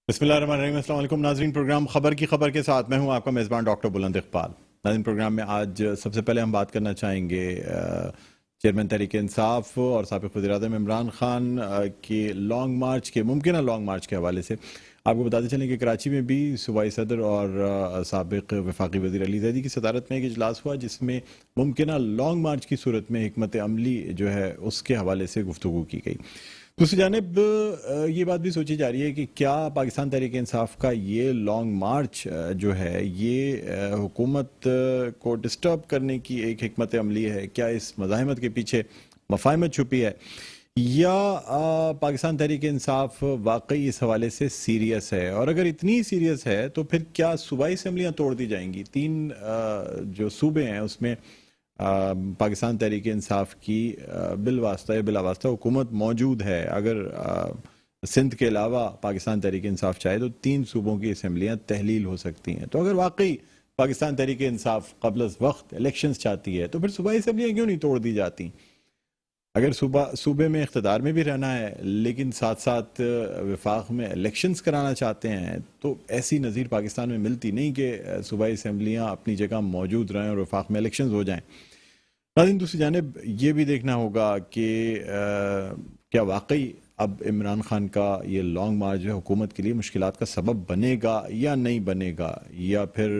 बिस्मिल्लाहिर्रहमानिर्रहीम। अस्सलाम वालेकुम नाज़रीन, प्रोग्राम खबर की खबर के साथ मैं हूं आपका मेज़बान डॉक्टर बुलंद इकबाल। नाज़रीन, प्रोग्राम में आज सबसे पहले हम बात करना चाहेंगे चेयरमैन तहरीक इंसाफ और साबिक़ वज़ीर-ए-आज़म इमरान खान के लॉन्ग मार्च के मुमकिन लॉन्ग मार्च के हवाले से। आपको बताते चलें कि कराची में भी सूबाई सदर और साबिक़ वफाकी वज़ीर अली ज़ैदी की सदारत में एक इजलास हुआ, जिसमें मुमकिन लॉन्ग मार्च की सूरत में हिकमत अमली जो है उसके हवाले से गुफ्तगू की गई। दूसरी जानिब ये बात भी सोची जा रही है कि क्या पाकिस्तान तहरीक इंसाफ का ये लॉन्ग मार्च जो है ये हुकूमत को डिस्टर्ब करने की एक हिकमत अमली है? क्या इस मज़ाहमत के पीछे मफाहमत छुपी है, या पाकिस्तान तहरीक इंसाफ वाकई इस हवाले से सीरियस है? और अगर इतनी सीरियस है तो फिर क्या सूबाई असम्बलियाँ तोड़ दी जाएंगी? तीन जो सूबे हैं उसमें पाकिस्तान तहरीक इंसाफ की बिलवास्ता या बिलावास्ता हुकूमत मौजूद है। अगर सिंध के अलावा पाकिस्तान तहरीक इंसाफ चाहे तो तीन सूबों की असम्बलियाँ तहलील हो सकती हैं। तो अगर वाकई पाकिस्तान तहरीक इंसाफ क़ब्ल वक्त इलेक्शंस चाहती है तो फिर सूबाई असम्बलियाँ क्यों नहीं तोड़ दी जाती? अगर सूबे में इख्तिदार में भी रहना है लेकिन साथ साथ वफाक में इलेक्शंस कराना चाहते हैं, तो ऐसी नज़ीर पाकिस्तान में मिलती नहीं कि सूबाई असम्बलियाँ अपनी जगह मौजूद रहें और वफाक में इलेक्शंस हो जाएं। लेकिन दूसरी जानिब ये भी देखना होगा कि क्या वाकई अब इमरान खान का ये लॉन्ग मार्च जो है हुकूमत के लिए मुश्किलात का सबब बनेगा या नहीं बनेगा, या फिर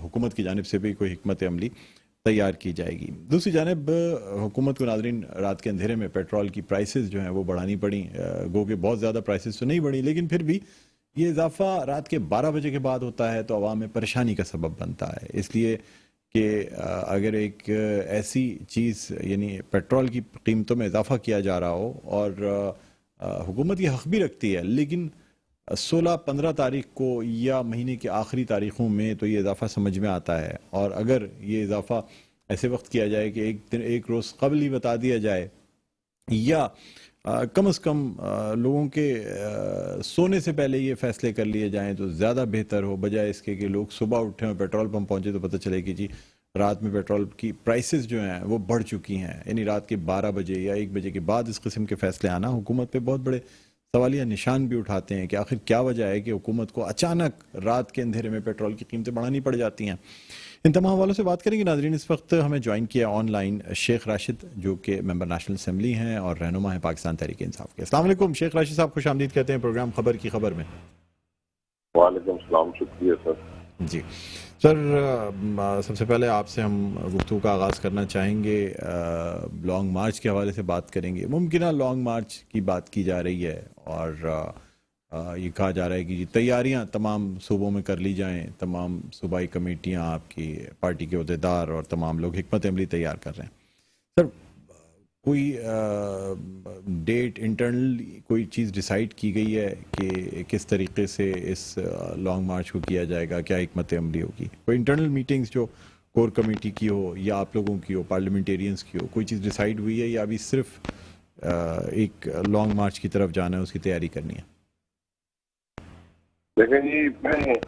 हुकूमत की जानिब से भी कोई हिकमत अमली तैयार की जाएगी। दूसरी जानिब हुकूमत को नाज़रीन रात के अंधेरे में पेट्रोल की प्राइसेस जो हैं वो बढ़ानी पड़ी। गो के बहुत ज़्यादा प्राइसेस तो नहीं बढ़ी, लेकिन फिर भी ये इजाफा रात के 12 बजे के बाद होता है तो आवाम में परेशानी का सबब बनता है। इसलिए कि अगर एक ऐसी चीज़ यानी पेट्रोल की कीमतों में इजाफा किया जा रहा हो और हुकूमत ये हक़ भी रखती है, लेकिन 16-15 तारीख को या महीने की आखिरी तारीख़ों में तो ये इजाफा समझ में आता है। और अगर ये इजाफा ऐसे वक्त किया जाए कि एक रोज़ कबल ही बता दिया जाए, या कम से कम लोगों के सोने से पहले ये फैसले कर लिए जाएं तो ज़्यादा बेहतर हो, बजाय इसके कि लोग सुबह उठे और पेट्रोल पंप पहुंचे तो पता चले कि जी रात में पेट्रोल की प्राइसेस जो हैं वो बढ़ चुकी हैं। यानी रात के 12 बजे या 1 बजे के बाद इस किस्म के फैसले आना हुकूमत पे बहुत बड़े सवालिया निशान भी उठाते हैं कि आखिर क्या वजह है कि हुकूमत को अचानक रात के अंधेरे में पेट्रोल की कीमतें बढ़ानी पड़ जाती हैं। इन तमाम हवालों से बात करेंगे नाजरीन। इस वक्त हमें ज्वाइन किया ऑनलाइन शेख राशिद, जो कि मेंबर नेशनल असम्बली हैं और रहनुमा है पाकिस्तान तहरीक इंसाफ के। अस्सलाम वालेकुम शेख राशिद साहब, खुश आमदीद कहते हैं प्रोग्राम खबर की खबर में। वालेकुम सलाम, शुक्रिया सर। जी सर, सबसे पहले आपसे हम गुफ्तगू का आगाज़ करना चाहेंगे। लॉन्ग मार्च के हवाले से बात करेंगे। मुमकिन लॉन्ग मार्च की बात की जा रही है और ये कहा जा रहा है कि तैयारियां तमाम सूबों में कर ली जाएं, तमाम सूबाई कमेटियां, आपकी पार्टी के अहदेदार और तमाम लोग हिकमत अमली तैयार कर रहे हैं। सर, कोई डेट इंटरनल कोई चीज़ डिसाइड की गई है कि किस तरीके से इस लॉन्ग मार्च को किया जाएगा? क्या हिकमत अमली होगी? कोई इंटरनल मीटिंग्स जो कोर कमेटी की हो या आप लोगों की हो, पार्लियामेंटेरियंस की हो, कोई चीज़ डिसाइड हुई है या अभी सिर्फ एक लॉन्ग मार्च की तरफ जाना है, उसकी तैयारी करनी है? देखें जी,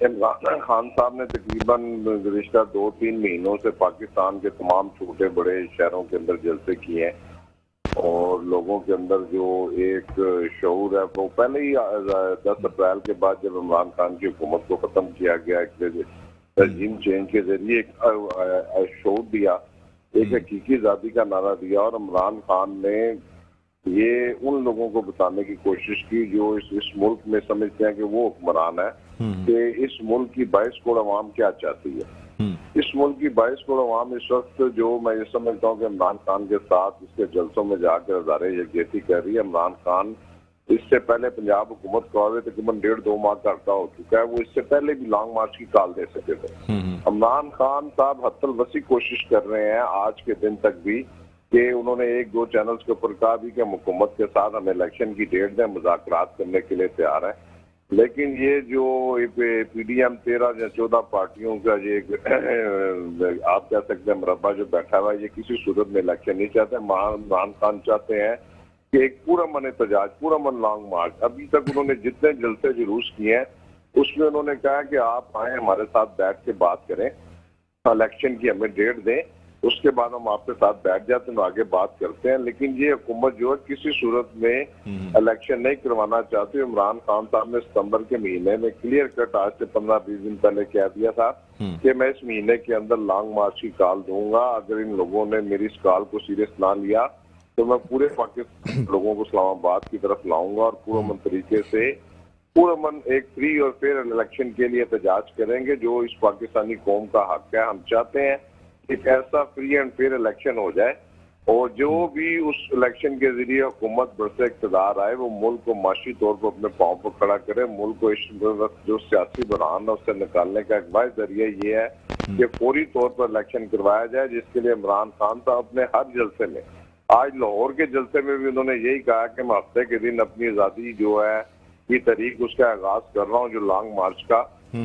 इमरान खान साहब ने तकरीबन गुज़िश्ता 2-3 महीनों से पाकिस्तान के तमाम छोटे बड़े शहरों के अंदर जलसे किए हैं और लोगों के अंदर जो एक शऊर है वो पहले ही 10 अप्रैल के बाद जब इमरान खान की हुकूमत को ख़त्म किया गया, एक रजीम चेंज के जरिए एक शऊर दिया, एक हकीकी आज़ादी का नारा दिया और इमरान खान ने ये उन लोगों को बताने की कोशिश की जो इस मुल्क में समझते हैं कि वो हुक्मरान है, कि इस मुल्क की 22 करोड़ अवाम क्या चाहती है। इस मुल्क की 22 करोड़ अवाम इस वक्त जो मैं ये समझता हूँ कि इमरान खान के साथ इसके जलसों में जाकर हज़ारे यकजहती कर रही है। इमरान खान इससे पहले पंजाब हुकूमत को आगे तकरीबन 1.5-2 माह का अरसा हो चुका है, वो इससे पहले भी लॉन्ग मार्च की कॉल दे सके थे। इमरान खान साहब हत्तल वसी कोशिश कर रहे हैं आज के दिन तक भी कि उन्होंने 1-2 चैनल्स के ऊपर कहा भी कि हुकूमत के साथ हम इलेक्शन की डेट दें, मुज़ाकरात करने के लिए तैयार हैं। लेकिन ये जो PDM 13 या 14 पार्टियों का ये आप कह सकते हैं मरबा जो बैठा हुआ है, ये किसी सूरत में इलेक्शन नहीं चाहते। इमरान खान चाहते हैं कि एक पूरा मन एहतजाज, पूरा मन लॉन्ग मार्च। अभी तक उन्होंने जितने जलसे जुलूस किए हैं उसमें उन्होंने कहा कि आप आए हमारे साथ बैठ के बात करें, इलेक्शन की हमें डेट दें उसके बाद हम आपके साथ बैठ जाते हैं और आगे बात करते हैं। लेकिन ये हुकूमत जो है किसी सूरत में इलेक्शन नहीं करवाना चाहती। इमरान खान साहब ने सितंबर के महीने में क्लियर कट आज से 15-20 दिन पहले कह दिया था कि मैं इस महीने के अंदर लॉन्ग मार्च की कॉल दूंगा। अगर इन लोगों ने मेरी इस कॉल को सीरियस ना लिया तो मैं पूरे पाकिस्तान लोगों को इस्लामाबाद की तरफ लाऊंगा और पुरअमन तरीके से पुरअमन एक फ्री और फेयर इलेक्शन के लिए एहतजाज करेंगे जो इस पाकिस्तानी कौम का हक है। हम चाहते हैं एक ऐसा फ्री एंड फेयर इलेक्शन हो जाए और जो भी उस इलेक्शन के जरिए हुकूमत बरसे इक़्तिदार आए वो मुल्क को माशी तौर पर अपने पांव पर खड़ा करे। मुल्क को इस वक्त जो सियासी बहरान है उससे निकालने का एक वाहिद जरिया ये है कि फौरी तौर पर इलेक्शन करवाया जाए, जिसके लिए इमरान खान साहब अपने हर जलसे में, आज लाहौर के जलसे में भी उन्होंने यही कहा कि मैं हफ्ते के दिन अपनी आज़ादी जो है की तारीख उसका आगाज कर रहा हूँ जो लॉन्ग मार्च का।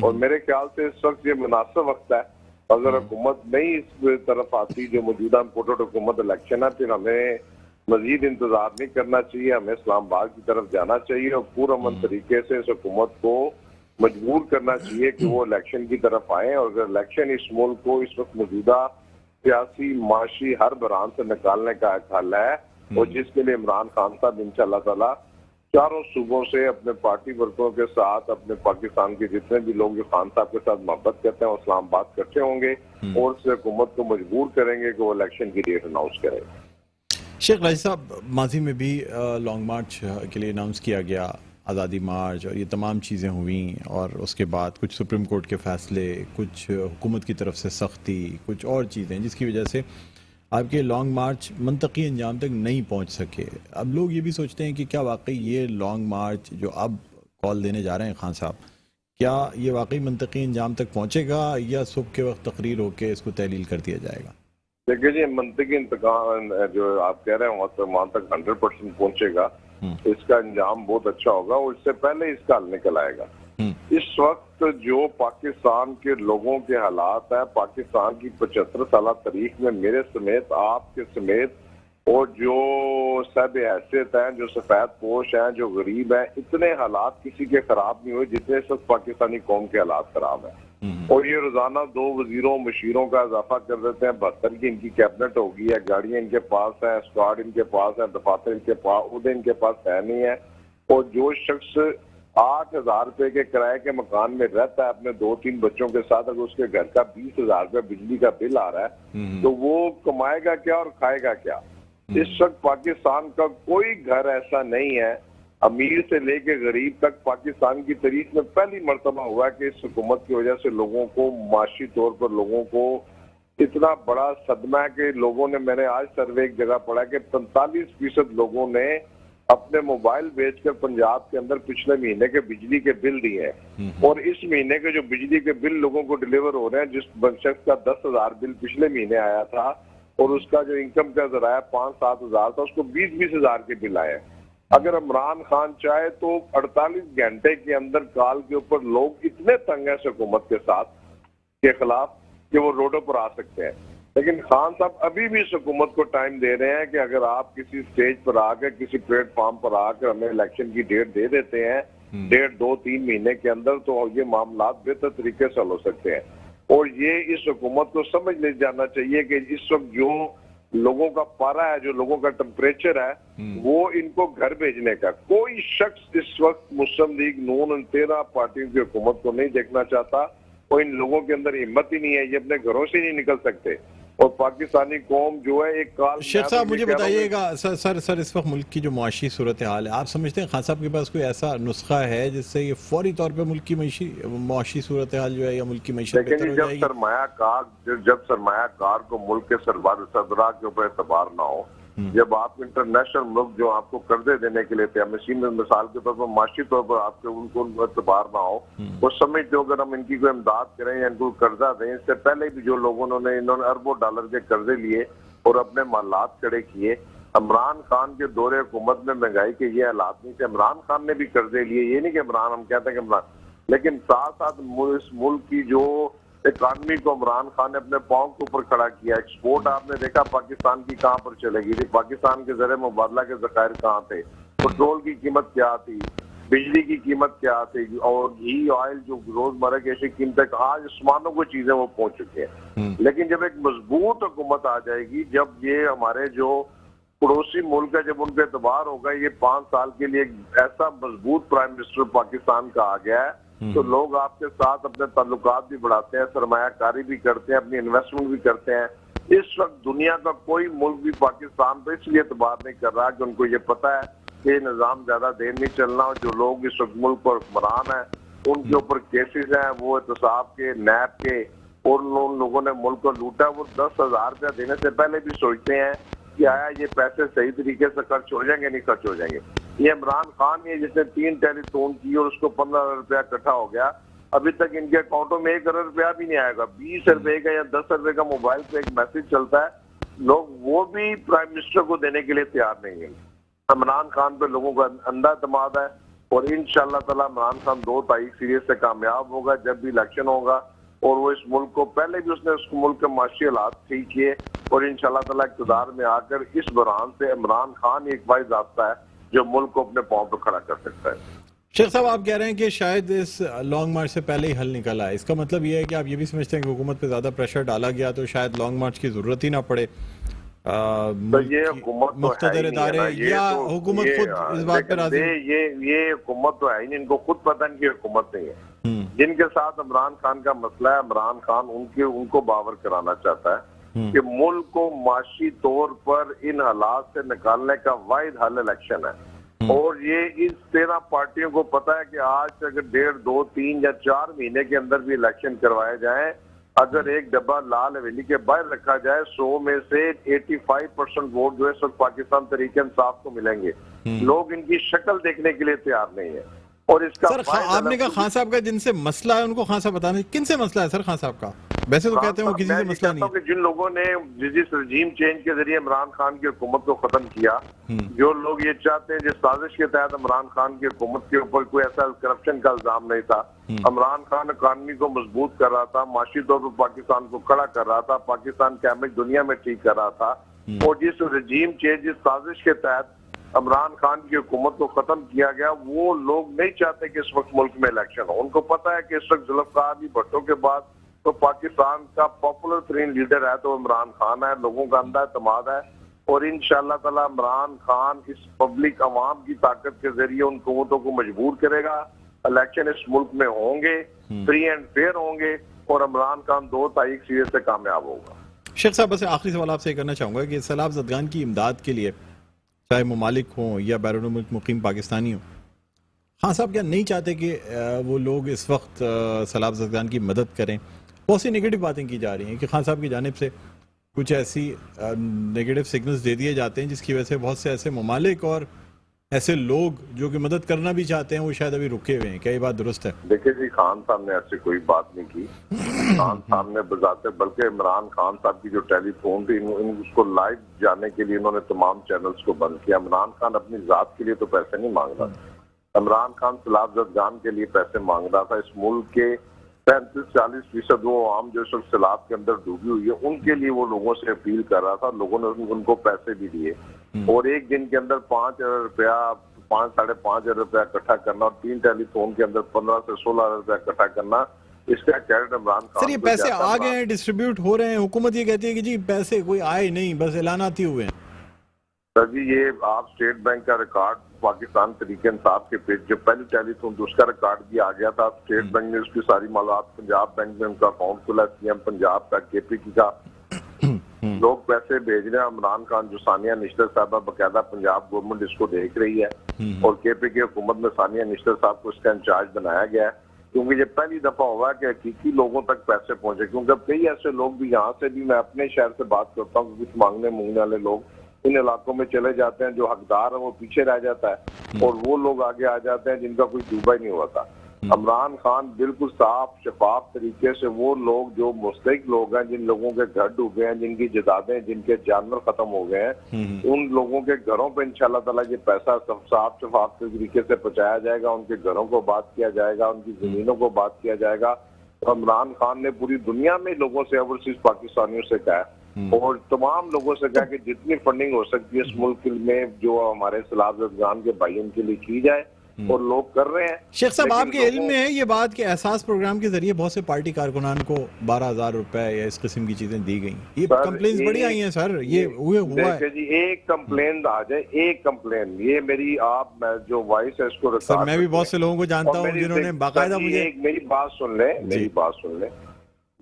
और मेरे ख्याल से इस वक्त ये मुनासिब वक्त है। अगर हुकूमत नहीं इस तरफ आती जो मौजूदा इम्पोर्टेड हुकूमत इलेक्शन है, फिर हमें मजीद इंतजार नहीं करना चाहिए, हमें इस्लामाबाद की तरफ जाना चाहिए और पुरअमन तरीके से इस हुकूमत को मजबूर करना चाहिए कि वो इलेक्शन की तरफ आए। और अगर इलेक्शन इस मुल्क को इस वक्त मौजूदा सियासी माशी हर बहरान से निकालने का एक हल है और जिसके लिए इमरान खान साहब इंशाअल्लाह ताला चारों सूबों से अपने पार्टी वर्करों के साथ अपने पाकिस्तान के जितने भी लोग जो खान साहब के साथ मोहब्बत करते हैं वो इस्लामाबाद इकट्ठे होंगे और उस हुकूमत को मजबूर करेंगे कि वो इलेक्शन की डेट अनाउंस करे। शेख राजी साहब, माजी में भी लॉन्ग मार्च के लिए अनाउंस किया गया, आज़ादी मार्च और ये तमाम चीज़ें हुई और उसके बाद कुछ सुप्रीम कोर्ट के फैसले, कुछ हुकूमत की तरफ से सख्ती, कुछ और चीज़ें जिसकी वजह से आपके लॉन्ग मार्च मंतकी अंजाम तक नहीं पहुंच सके। अब लोग ये भी सोचते हैं कि क्या वाकई ये लॉन्ग मार्च जो अब कॉल देने जा रहे हैं खान साहब, क्या ये वाकई मंतकी अंजाम तक पहुंचेगा या सुबह के वक्त तकरीर होकर इसको तहलील कर दिया जाएगा? देखिए जी, मंतकी इंतकाम जो आप कह रहे हैं वहाँ तक 100% पहुंचेगा। इसका अंजाम बहुत अच्छा होगा और इससे पहले इसका हल निकल आएगा। इस वक्त जो पाकिस्तान के लोगों के हालात है, पाकिस्तान की 75 साल तारीख में मेरे समेत, आपके समेत और जो सब हैसियत हैं, जो सफेद पोश हैं, जो गरीब हैं, इतने हालात किसी के खराब नहीं हुए जितने इस वक्त पाकिस्तानी कौम के हालात खराब हैं। और ये रोजाना 2 वजीरों मशीरों का इजाफा कर देते हैं। 72 की इनकी कैबिनेट होगी है, गाड़ियां इनके पास है, स्क्वाड इनके पास है, दफातर इनके पास, उहदे इनके पास है नहीं है। और जो शख्स 8,000 रुपए के किराए के मकान में रहता है अपने 2-3 बच्चों के साथ, अगर उसके घर का 20,000 रुपए बिजली का बिल आ रहा है तो वो कमाएगा क्या और खाएगा क्या? इस वक्त पाकिस्तान का कोई घर ऐसा नहीं है, अमीर से लेके गरीब तक, पाकिस्तान की तारीख में पहली मर्तबा हुआ है कि इस हुकूमत की वजह से लोगों को माशी तौर पर लोगों को इतना बड़ा सदमा है कि लोगों ने, मैंने आज सर्वे एक जगह पढ़ा कि 45% लोगों ने अपने मोबाइल बेचकर पंजाब के अंदर पिछले महीने के बिजली के बिल दिए हैं। और इस महीने के जो बिजली के बिल लोगों को डिलीवर हो रहे हैं, जिस शख्स का 10,000 बिल पिछले महीने आया था और उसका जो इनकम का जराया 5-7 हजार था, उसको 20-20 हजार के बिल आए। अगर इमरान खान चाहे तो 48 घंटे के अंदर कॉल के ऊपर लोग इतने तंग है हुकूमत के साथ के खिलाफ कि वो रोडों पर आ सकते हैं। लेकिन खान साहब अभी भी इस हुकूमत को टाइम दे रहे हैं कि अगर आप किसी स्टेज पर आकर, किसी प्लेटफॉर्म पर आकर हमें इलेक्शन की डेट दे देते हैं, 1.5-2-3 महीने के अंदर, तो ये मामला बेहतर तरीके से हल हो सकते हैं। और ये इस हुकूमत को समझ ले जाना चाहिए कि इस वक्त जो लोगों का पारा है, जो लोगों का टेम्परेचर है, वो इनको घर भेजने का कोई शख्स इस वक्त मुस्लिम लीग नून 13 पार्टियों की हुकूमत को नहीं देखना चाहता। और इन लोगों के अंदर हिम्मत ही नहीं है, ये अपने घरों से नहीं निकल सकते। और पाकिस्तानी कौम जो है एक काल। शेख साहब मुझे बताइएगा, सर इस वक्त मुल्क की जो मुआशी सूरत हाल है, आप समझते हैं खान साहब के पास कोई ऐसा नुस्खा है जिससे ये फौरी तौर पे मुल्क की मुआशी सूरत हाल जो है या मुल्क की मईशत बेहतर हो जाएगी? जब सरमायाकार को मुल्क के सरबराह के ऊपर एतबार ना हो, जब आप इंटरनेशनल मुल्क जो आपको कर्जे देने के लिए थे, मिसाल के तौर पर माशी तौर पर आपके उनको एतबार ना हो, वो समझते हो अगर हम इनकी कोई इमदाद करें या इनको कर्जा दें, इससे पहले भी जो लोगों ने इन्होंने अरबों डॉलर के कर्जे लिए और अपने मालात खड़े किए। इमरान खान के दौरे हुकूमत में महंगाई के ये हालात नहीं थे, इमरान खान ने भी कर्जे लिए। ये नहीं कि इमरान, हम कहते हैं कि इमरान, लेकिन साथ साथ इस मुल्क की जो इकॉनमी को इमरान खान ने अपने पांव के ऊपर खड़ा किया। एक्सपोर्ट आपने देखा पाकिस्तान की कहां पर चलेगी थी, पाकिस्तान के जरिए मुबादला के जखायर कहां थे, पेट्रोल की कीमत क्या थी, बिजली की कीमत क्या थी और घी ऑयल जो रोजमर्रा की ऐसी कीमतें आज आसमानों को चीजें वो पहुंच चुके हैं। लेकिन जब एक मजबूत हुकूमत आ जाएगी, जब ये हमारे जो पड़ोसी मुल्क है, जब उनका एतबार होगा, ये 5 साल के लिए एक ऐसा मजबूत प्राइम मिनिस्टर पाकिस्तान का आ गया है, तो लोग आपके साथ अपने ताल्लुकात भी बढ़ाते हैं, सरमायाकारी भी करते हैं, अपनी इन्वेस्टमेंट भी करते हैं। इस वक्त दुनिया का कोई मुल्क भी पाकिस्तान पर इसलिए एतबार नहीं कर रहा कि उनको ये पता है कि निज़ाम ज्यादा देर नहीं चलना, और जो लोग इस वक्त मुल्क पर हुक्मरान है उनके ऊपर केसेस हैं, वो एहतसाब के, नैब के, और उन लोगों ने मुल्क को लूटा, वो 10,000 रुपया देने से पहले भी सोचते हैं कि आया ये पैसे सही तरीके से खर्च हो जाएंगे, नहीं खर्च हो जाएंगे। ये इमरान खान है जिसने 3 टेलीफोन की और उसको 15 रुपया इकट्ठा हो गया, अभी तक इनके अकाउंटों में 1 करोड़ रुपया भी नहीं आएगा। 20 रुपए का या 10 रुपए का मोबाइल पे एक मैसेज चलता है, लोग वो भी प्राइम मिनिस्टर को देने के लिए तैयार नहीं है। इमरान खान पे लोगों का अंधा एतमाद है, और इंशाअल्लाह ताला इमरान खान 2 तारीख सीरीज से कामयाब होगा जब भी इलेक्शन होगा, और वो इस मुल्क को, पहले भी उसने उस मुल्क के माशी हालात ठीक किए, और इंशाअल्लाह ताला इक़्तिदार में आकर इस बहरान से इमरान खान एक वाहिद रास्ता है जो मुल्क को अपने पांव पर खड़ा कर सकता है। शेख साहब, आप कह रहे हैं कि शायद इस लॉन्ग मार्च से पहले ही हल निकल आए, इसका मतलब ये है कि आप ये भी समझते हैं कि हुकूमत पे ज्यादा प्रेशर डाला गया तो शायद लॉन्ग मार्च की जरूरत ही ना पड़े? तो ये हुकूमत मुख्तदर इदारे या हुकूमत खुद इस बात पे राजी? ये हुकूमत तो है ही नहीं, इनको खुद पता नहीं कि हुकूमत नहीं है। जिनके साथ इमरान खान का मसला है, इमरान खान उनको बावर कराना चाहता है कि मुल्क को माशी तौर पर इन हालात से निकालने का वाहिद हल इलेक्शन है। और ये इस 13 पार्टियों को पता है कि आज अगर 1.5, 2, 3 या 4 महीने के अंदर भी इलेक्शन करवाए जाए, अगर एक डब्बा लाल हवेली के बाहर रखा जाए, 100 में से 85% वोट जो है सब पाकिस्तान तहरीक इंसाफ को मिलेंगे। लोग इनकी शक्ल देखने के लिए तैयार नहीं है। और इसका सर, आपने कहा खान साहब का जिनसे मसला है उनको खान साहब बताने, किन से मसला है सर खान साहब का? वैसे तो कहते हैं वो किसी से मसला नहीं है। जिन लोगों ने जिस रजीम चेंज के जरिए इमरान खान की हुकूमत को खत्म किया, जो लोग ये चाहते हैं, जिस साजिश के तहत इमरान खान की हुकूमत के ऊपर कोई ऐसा करप्शन का इल्जाम नहीं था, इमरान खान इकानमी को मजबूत कर रहा था, माशी तौर पर पाकिस्तान को खड़ा कर रहा था, पाकिस्तान का इमेज दुनिया में ठीक कर रहा था, और जिस रजीम चेंज, जिस साजिश के तहत इमरान खान की हुकूमत को खत्म किया गया, वो लोग नहीं चाहते कि इस वक्त मुल्क में इलेक्शन हो। उनको पता है कि इस वक्त जुल्फ़िकार अली भुट्टो के बाद तो पाकिस्तान का पॉपुलर तरीन लीडर है तो इमरान खान है, लोगों का अंधा एतमाद है, और इंशाअल्लाह ताला इमरान खान इस पब्लिक अवाम की ताकत के जरिए उन कुव्वतों को मजबूर करेगा। इलेक्शन इस मुल्क में होंगे, फ्री एंड फेयर होंगे, और इमरान खान 2 तारीख सीरीज से कामयाब होगा। शेख साहब, बस आखिरी सवाल आपसे करना चाहूंगा कि सैलाब ज़दगान की इमदाद के लिए, चाहे ममालिक हों या बैरून मुल्क मुकीम पाकिस्तानी हों, खान साहब क्या नहीं चाहते कि वो लोग इस वक्त सैलाब ज़दगान की मदद करें? बहुत सी नेगेटिव बातें की जा रही हैं कि खान साहब की जानिब से कुछ ऐसी नेगेटिव सिग्नल्स दे दिए जाते हैं जिसकी वजह से बहुत से ऐसे ममालिक और ऐसे लोग जो कि मदद करना भी चाहते हैं वो शायद अभी रुके हुए हैं। क्या ये बात दुरुस्त है? देखिए जी, खान साहब ने ऐसी कोई बात नहीं की। खान साहब ने बजाते, बल्कि इमरान खान साहब की जो टेलीफोन थी, उसको लाइव जाने के लिए इन्होंने तमाम चैनल्स को बंद किया। इमरान खान अपनी जात के लिए तो पैसे नहीं मांग रहा था, इमरान खान सैलाब ज़दगान के लिए पैसे मांग रहा था। इस मुल्क के 35-40% वो आम जो सब सैलाब के अंदर डूबी हुई है, उनके लिए वो लोगों से अपील कर रहा था। लोगों ने उनको पैसे भी दिए, और एक दिन के अंदर 5 अरब रुपया, 5-5.5 अरब रुपया इकट्ठा करना, और 3 टेलीफोन के अंदर 15 से 16 अरब रुपया इकट्ठा करना, इसका क्रेडिट इमरान खान। सर, ये पैसे आ गए हैं, डिस्ट्रीब्यूट हो रहे हैं, हुकूमत ये कहती है कि जी पैसे कोई आए नहीं, बस ऐलानाती हुए हैं। सर जी, ये आप स्टेट बैंक का रिकॉर्ड पाकिस्तान तरीके इंसाफ के पेज, जो पहली टेलीफोन थी उसका रिकॉर्ड भी आ गया था। स्टेट बैंक ने उसकी सारी मालूमात, पंजाब बैंक में उनका अकाउंट खुला, सीएम पंजाब का, केपीकी का, लोग पैसे भेज रहे हैं। इमरान खान, जो सानिया निश्तर साहब, बकायदा पंजाब गवर्नमेंट इसको देख रही है, और केपीकी हुकूमत में सानिया निश्तर साहब को इसका इंचार्ज बनाया गया है, क्योंकि ये पहली दफा हुआ कि हकीकी लोगों तक पैसे पहुंचे। क्योंकि अब कई ऐसे लोग भी, यहाँ से भी मैं अपने शहर से बात करता हूँ, कुछ मांगने वाले लोग इन इलाकों में चले जाते हैं, जो हकदार है वो पीछे रह जाता है, और वो लोग आगे आ जाते हैं जिनका कोई डूबा ही नहीं हुआ था। इमरान खान बिल्कुल साफ शफाफ तरीके से वो लोग जो मुस्तहिक लोग हैं, जिन लोगों के घर डूबे हैं, जिनकी जदादें, जिनके जानवर खत्म हो गए हैं, उन लोगों के घरों पे इंशाल्लाह ताला ये पैसा साफ शफाफ तरीके से पहुंचाया जाएगा। उनके घरों को बात किया जाएगा, उनकी जमीनों को बात किया जाएगा। तो इमरान खान ने पूरी दुनिया में लोगों से, ओवरसीज पाकिस्तानियों से कहा, और तमाम लोगों से कहा कि जितनी फंडिंग हो सकती है इस मुल्क में, जो हमारे सैलाब ज़दगान के भाई, उनके लिए की जाए। और लोग कर रहे हैं। शेख साहब, लेकिन आपके इल्म में है ये बात कि एहसास प्रोग्राम के जरिए बहुत से पार्टी कारकुनान को 12,000 रुपए या इस किस्म की चीजें दी गई? ये कंप्लेन्स बड़ी आई हैं सर, ये हुआ है। देखिए जी, एक कंप्लेन आ जाए, एक कंप्लेन, ये मेरी मैं जो वॉइस है इसको रिकॉर्ड सर, मैं भी बहुत से लोगों को जानता हूँ जिन्होंने बाकायदा मुझे मेरी बात सुन ले, मेरी बात सुन ले।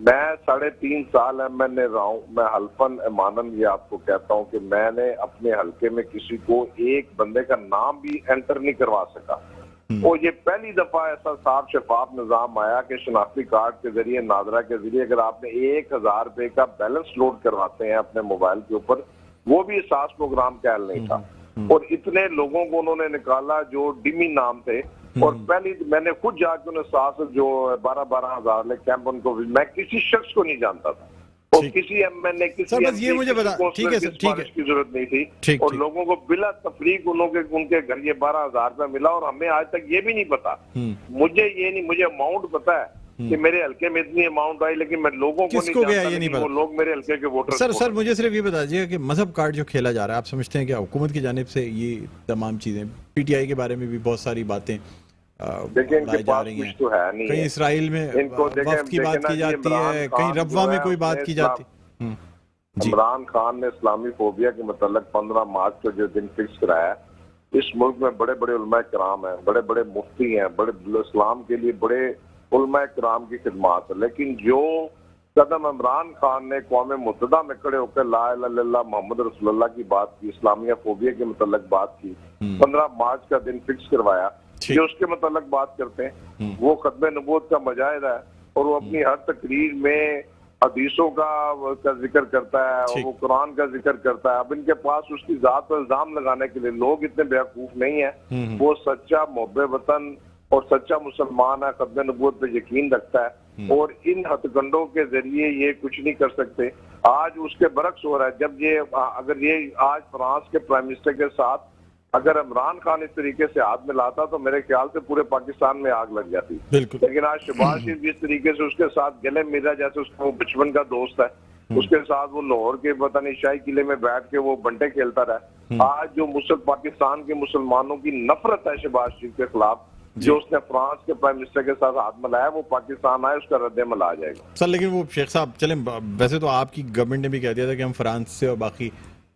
मैं 3.5 साल एमएनए रहा हूँ। मैं हल्फन ईमानन ये आपको कहता हूँ कि मैंने अपने हल्के में किसी को एक बंदे का नाम भी एंटर नहीं करवा सका। और ये पहली दफा ऐसा साफ शफाफ निजाम आया कि शनाख्ती कार्ड के जरिए, नादरा के जरिए, अगर आपने 1,000 रुपए का बैलेंस लोड करवाते हैं अपने मोबाइल के ऊपर, वो भी एहसास प्रोग्राम का हल नहीं था। और इतने लोगों को उन्होंने निकाला जो डिमी नाम थे। और पहली मैंने खुद जाकर उन्हें साथ जो 12-12 हजार ले कैंप, उनको मैं किसी शख्स को नहीं जानता था और किसी मैंने किसी बस ये मुझे बता, ठीक है सर, ठीक है, की जरूरत नहीं थी। ठीक, और ठीक। लोगों को बिला तफरीक उनके घर ये 12,000 रुपया मिला और हमें आज तक ये भी नहीं पता। मुझे अमाउंट पता है कि मेरे हल्के में इतनी अमाउंट आई, लेकिन मैं लोगों को किसको गया ये नहीं पता। वो लोग मेरे हल्के के वोटर। सर मुझे सिर्फ ये बता दीजिए कि मजहब कार्ड जो खेला जा रहा है, आप समझते हैं कि हुकूमत की जानिब से ये तमाम चीजें, पीटीआई के बारे में भी बहुत सारी बातें देखिए इनके पास कुछ तो है नहीं। कहीं इसराइल में वक्त की बात की जाती है, कहीं रबवा में कोई बात की जाती है। इमरान खान ने इस्लामी फोबिया के मतलब 15 मार्च को जो दिन फिक्स कराया, इस मुल्क में बड़े बड़े उलमा कराम हैं, बड़े बड़े मुफ्ती हैं, बड़े इस्लाम के लिए बड़े उलमा कराम की खिदमत है। लेकिन जो कदम इमरान खान ने कौम मुत्तहदा में खड़े होकर ला इलाहा इल्लल्लाह मोहम्मद रसूलुल्लाह की बात की, इस्लामिया फोबिया के मतलब बात की, 15 मार्च का दिन फिक्स करवाया, जो उसके मतलब बात करते हैं, वो खत्म नबूवत का मुजाहिदा है। और वो अपनी हर तकरीर में हदीसों का जिक्र करता है और वो कुरान का जिक्र करता है। अब इनके पास उसकी जात पर इल्जाम लगाने के लिए लोग इतने बेवकूफ नहीं है। वो सच्चा मुहब्बे वतन और सच्चा मुसलमान है, खत्म नबूवत पे यकीन रखता है और इन हथकंडों के जरिए ये कुछ नहीं कर सकते। आज उसके बरक्स हो रहा है। जब ये अगर ये आज फ्रांस के प्राइम मिनिस्टर के साथ अगर इमरान खान इस तरीके से हाथ मिलाता तो मेरे ख्याल से पूरे पाकिस्तान में आग लग जाती। लेकिन आज शहबाज शरीफ जिस तरीके से उसके साथ गले मिल रहा, जैसे उसका वो बचपन का दोस्त है, उसके साथ वो लाहौर के पता नहीं शाही किले में बैठ के वो बंटे खेलता रहा। आज जो पाकिस्तान के मुसलमानों की नफरत है शहबाज शरीफ के खिलाफ, जो उसने फ्रांस के प्राइम मिनिस्टर के साथ हाथ मिलाया, वो पाकिस्तान आए उसका रद्द-ए-अमल आ जाएगा। सर लेकिन वो शेख साहब चले, वैसे तो आपकी गवर्नमेंट ने भी कह दिया था कि हम फ्रांस से और बाकी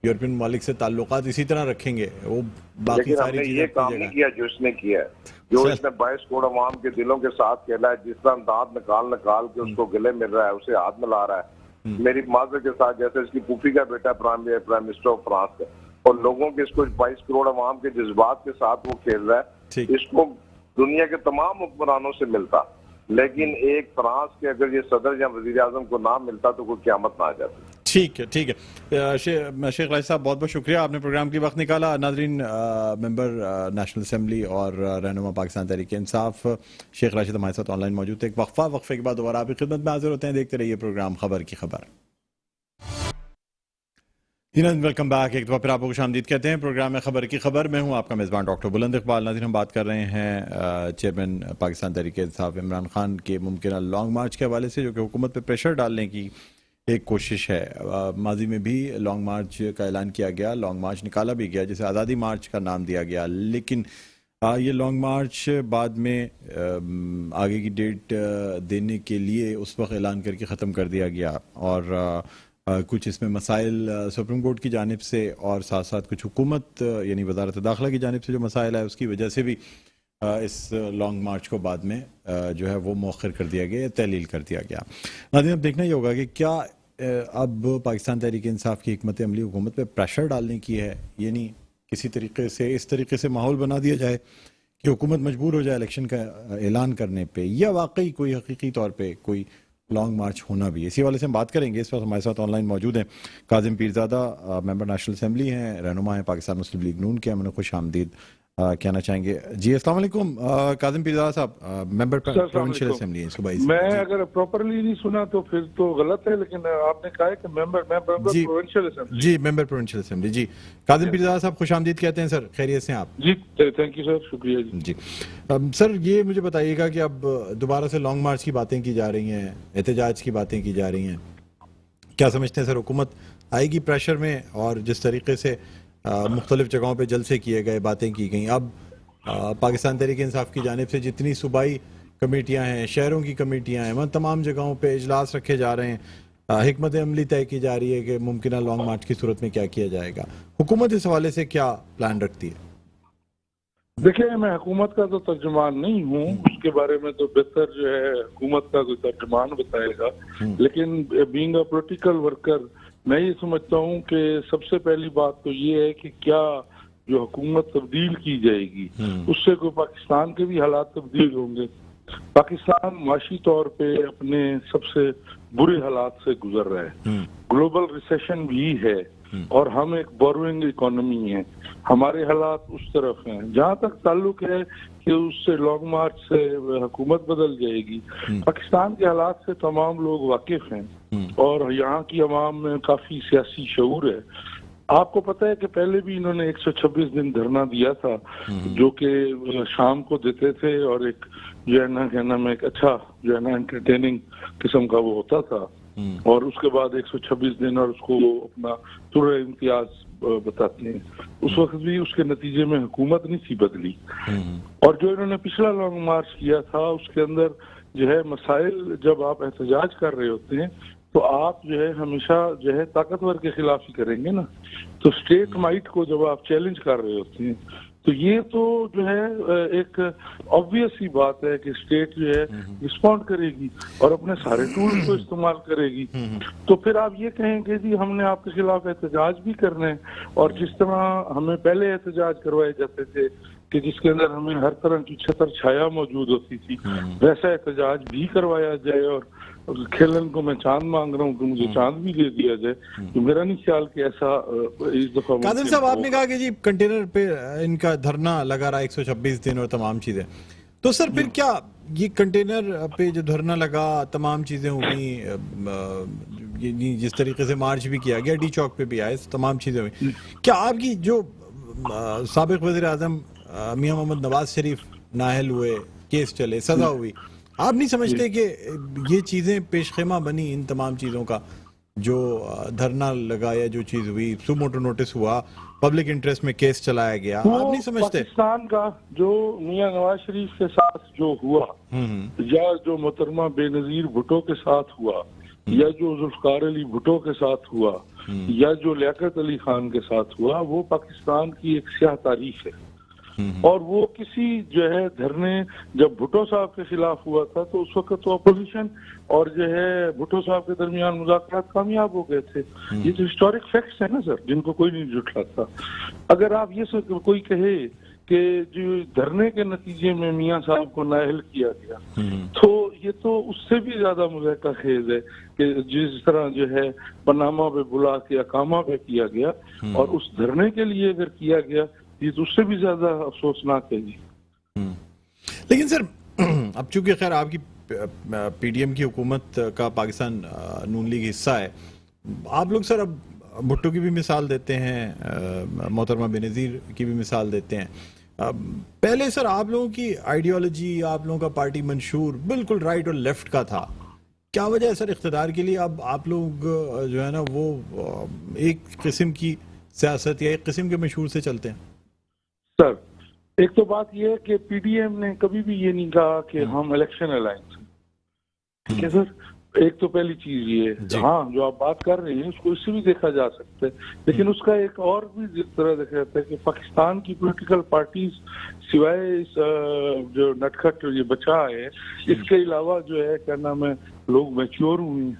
यूरोपियन ममालिक से ताल्लुकात इसी तरह रखेंगे, वो बाकी सारी चीजें ये काम नहीं किया जो इसने किया है, जो इसने 22 करोड़ अवाम के दिलों के साथ खेला है। जिस तरह दांत निकाल के उसको गले मिल रहा है, उसे हाथ मिला रहा है मेरी माजर के साथ, जैसे इसकी फूफी का बेटा प्राइम मिनिस्टर ऑफ फ्रांस का, और लोगों के इसको 22 करोड़ अवाम के जज्बात के साथ वो खेल रहा है। इसको दुनिया के तमाम हुक्मरानों से मिलता, लेकिन एक फ्रांस के अगर ये सदर या वजीर आजम को नाम मिलता तो कोई क़यामत ना आ जाती। ठीक है, ठीक है। शेख राशिद साहब बहुत बहुत शुक्रिया, आपने प्रोग्राम के वक्त निकाला। नाजरीन, मेंबर नेशनल असेंबली और रहनुमा पाकिस्तान तहरीक इंसाफ शेख राशिद हमारे साथ ऑनलाइन मौजूद थे। एक वक्फे के बाद दोबारा आपकी खिदमत में हाजिर होते हैं। देखते रहिए प्रोग्राम खबर की खबर। Welcome back. एक दफा फिर आपको खुशामदीद कहते हैं प्रोग्राम में खबर की खबर। मैं हूं आपका मेज़बान डॉक्टर बुलंद इकबाल। नाज़रीन, हम बात कर रहे हैं चेयरमैन पाकिस्तान तहरीक इंसाफ इमरान खान के मुमकिन लॉन्ग मार्च के हवाले से, जो कि हुकूमत पर प्रेशर डालने की एक कोशिश है। माजी में भी लॉन्ग मार्च का ऐलान किया गया, लॉन्ग मार्च निकाला भी गया जिसे आज़ादी मार्च का नाम दिया गया, लेकिन ये लॉन्ग मार्च बाद में आगे की डेट देने के लिए उस वक्त ऐलान करके ख़त्म कर दिया गया। और कुछ इसमें मसाइल सुप्रीम कोर्ट की जानिब से और साथ साथ कुछ हुकूमत यानी वजारत दाखिला की जानिब से जो मसाइल है उसकी वजह से भी इस लॉन्ग मार्च को बाद में जो है वो मौखर कर दिया गया, तहलील कर दिया गया। नाज़रीन, अब देखना ही होगा कि क्या अब पाकिस्तान तहरीक इंसाफ की हिकमत अमली हुकूमत पर प्रेशर डालने की है, यानी किसी तरीके से इस तरीके से माहौल बना दिया जाए कि हुकूमत मजबूर हो जाए इलेक्शन का ऐलान करने पर, या वाकई कोई हकीकी तौर पर कोई लॉन्ग मार्च होना भी। इसी वाले से हम बात करेंगे। इस वक्त हमारे साथ ऑनलाइन मौजूद हैं Kazim Peerzada, member national assembly हैं, रहनुमा हैं पाकिस्तान मुस्लिम लीग नून के। हमने खुश आमदीद कहना चाहेंगे। जी अस्सलाम वालेकुम काजिम पीरजादा साहब, मेंबर प्रोविंशियल असेंबली हैं। मैं अगर प्रॉपर्ली नहीं सुना तो फिर तो गलत है, लेकिन आपने कहा है कि मेंबर प्रोविंशियल असेंबली। जी, मेंबर प्रोविंशियल असेंबली। जी काजिम पीरजादा साहब, खुश आमदीद कहते हैं सर, खैरियत से आप? जी थैंक यू सर, शुक्रिया जी। सर ये मुझे बताइएगा कि अब दोबारा से लॉन्ग मार्च की बातें की जा रही हैं, एहतजाज की बातें की जा रही हैं, क्या समझते हैं सर हुकूमत आएगी प्रेशर में? और जिस तरीके से मुख्तलिफ जगहों पे जलसे किए गए, बातें की गई, अब पाकिस्तान तहरीक इंसाफ की जानिब से जितनी सूबाई कमेटियां हैं, शहरों की कमेटियां हैं, वहाँ तमाम जगहों पे इजलास रखे जा रहे हैं, हिकमत अमली तय की जा रही है कि मुमकिन लॉन्ग मार्च की सूरत में क्या किया जाएगा। हुकूमत इस हवाले से क्या प्लान रखती है? देखिए, मैं हुकूमत का तो तर्जुमान नहीं हूँ, उसके बारे में तो बेहतर जो है हुकूमत का कोई तर्जुमान बताएगा। लेकिन बीइंग अ पॉलिटिकल वर्कर मैं ये समझता हूँ कि सबसे पहली बात तो ये है कि क्या जो हुकूमत तब्दील की जाएगी उससे कोई पाकिस्तान के भी हालात तब्दील होंगे। पाकिस्तान माशी तौर पे अपने सबसे बुरे हालात से गुजर रहा है, ग्लोबल रिसेशन भी है और हम एक बोरोइंग इकोनॉमी है। हमारे हालात उस तरफ हैं। जहां तक ताल्लुक है कि उससे लॉन्ग मार्च से हुकूमत बदल जाएगी, पाकिस्तान के हालात से तमाम लोग वाकिफ हैं और यहाँ की अवाम में काफी सियासी शऊर है। आपको पता है कि पहले भी इन्होंने 126 दिन धरना दिया था, जो कि शाम को देते थे और एक जो है ना कहना में एक अच्छा जो है ना एंटरटेनिंग किस्म का वो होता था, और उसके बाद 126 दिन और उसको अपना तुर्र इम्तियाज बताते हैं। उस वक्त भी उसके नतीजे में हुकूमत नहीं थी बदली। और जो इन्होंने पिछला लॉन्ग मार्च किया था उसके अंदर जो है मसाइल, जब आप एहतजाज कर रहे होते हैं तो आप जो है हमेशा जो है ताकतवर के खिलाफ ही करेंगे ना। तो स्टेट माइट को जब आप चैलेंज कर रहे होते हैं तो ये तो जो है एक ऑब्वियस ही बात है कि स्टेट जो है रिस्पॉन्ड करेगी और अपने सारे टूल्स को इस्तेमाल करेगी। तो फिर आप ये कहेंगे जी हमने आपके खिलाफ एहतजाज भी करने हैं, और जिस तरह हमें पहले एहतजाज करवाए जाते थे कि जिसके अंदर हमें हर तरह की छतर छाया मौजूद होती थी, वैसा एहतजाज भी करवाया जाए। और खेलन को मैं चांद मांग रहा हूँ कि मुझे चांद भी दे दिया जाए। तो मेरा नहीं ख्याल कि ऐसा इस दफा। कादिर साहब, आपने कहा कि जी कंटेनर पे इनका धरना लगा रहा 126 दिन और तमाम चीजें, तो सर फिर क्या ये कंटेनर पे जो धरना लगा, तमाम चीजें हुई, जिस तरीके से मार्च भी किया गया, डी चौक पे भी आए, तमाम चीजें हुई, क्या आपकी जो साबिक वज़ीर आज़म मियां मोहम्मद नवाज शरीफ नाअहल हुए, केस चले, सजा हुई, आप नहीं समझते कि ये चीजें पेशखेमा बनी इन तमाम चीजों का, जो धरना लगा या जो चीज हुई, सुमोटो नोटिस हुआ, पब्लिक इंटरेस्ट में केस चलाया गया, आप नहीं समझते? पाकिस्तान का जो मियां नवाज शरीफ के साथ जो हुआ, या जो मोहतरमा बेनजीर भुट्टो के साथ हुआ, या जो जुल्फकार अली भुट्टो के साथ हुआ, या जो लियाकत अली खान के साथ हुआ, वो पाकिस्तान की एक स्याह तारीख है। और वो किसी जो है धरने, जब भुट्टो साहब के खिलाफ हुआ था तो उस वक्त तो अपोजिशन और जो है भुट्टो साहब के दरमियान मुज़ाकरात कामयाब हो गए थे। ये तो हिस्टोरिक फैक्ट्स है ना सर, जिनको कोई नहीं झुठलाता। अगर आप ये कोई कहे कि जो धरने के नतीजे में मियां साहब को नाअहल किया गया, तो ये तो उससे भी ज्यादा मुज़ाहिका खेज है कि जिस तरह जो है पनामा पे बुला के अकामा पे किया गया, और उस धरने के लिए अगर किया गया ये तो उससे भी ज्यादा अफसोसनाक है जी। लेकिन सर अब चूंकि खैर आपकी पीडीएम की हुकूमत का पाकिस्तान नून लीग हिस्सा है, आप लोग सर अब भुट्टो की भी मिसाल देते हैं, मोहतरमा बेनज़ीर की भी मिसाल देते हैं। पहले सर आप लोगों की आइडियोलॉजी, आप लोगों का पार्टी मंशूर बिल्कुल राइट और लेफ्ट का था। क्या वजह है सर इख्तिदार के लिए अब आप लोग जो है ना वो एक किस्म की सियासत या एक किस्म के मंशूर से चलते हैं? सर, एक तो बात यह है कि पीडीएम ने कभी भी ये नहीं कहा कि हम इलेक्शन अलायंस हैं, ठीक है सर। एक तो पहली चीज ये, हाँ जो आप बात कर रहे हैं उसको इससे भी देखा जा सकता है, लेकिन उसका एक और भी तरह देखा जाता है कि पाकिस्तान की पॉलिटिकल पार्टीज सिवाय इस जो नटखट ये बचा है, इसके अलावा जो है क्या नाम है, लोग मैच्योर हुए हैं।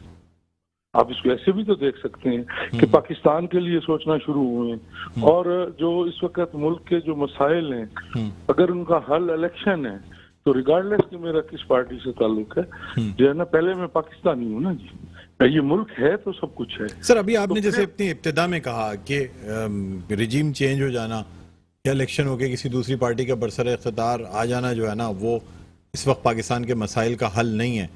आप इसको ऐसे भी तो देख सकते हैं कि पाकिस्तान के लिए सोचना शुरू हुए हैं, और जो इस वक्त मुल्क के जो मसाइल हैं, अगर उनका हल इलेक्शन है तो रिगार्डलेस कि मेरा किस पार्टी से ताल्लुक है, जो है ना, पहले मैं पाकिस्तानी हूँ ना जी, ये मुल्क है तो सब कुछ है। सर अभी आपने तो जैसे अपनी इब्तिदा में कहा कि रिजीम चेंज हो जाना या इलेक्शन होके किसी दूसरी पार्टी का बरसर इख्तिदार आ जाना जो है ना, वो इस वक्त पाकिस्तान के मसाइल का हल नहीं है,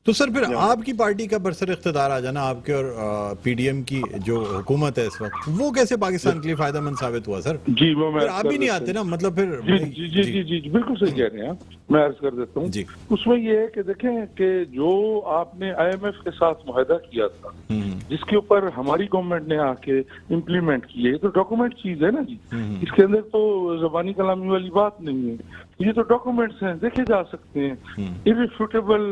तो सर फिर आपकी पार्टी का बरसर इख्तिदार आ जाना, आपके और पीडीएम की जो हुकूमत है इस वक्त, वो कैसे पाकिस्तान के लिए फायदेमंद साबित हुआ सर? जी वो मैं आप भी नहीं आते ना, मतलब फिर जी जी जी जी बिल्कुल सही कह रहे हैं आप, मैं अर्ज कर देता हूँ। उसमें ये है कि देखें कि जो आपने IMF के साथ मुआहदा किया था जिसके ऊपर हमारी गवर्नमेंट ने आके इम्प्लीमेंट की है। ये तो डॉक्यूमेंट चीज है ना जी, इसके अंदर तो ज़बानी कलामी वाली बात नहीं है। ये तो डॉक्यूमेंट्स हैं, देखे जा सकते हैं, इररिफ्यूटेबल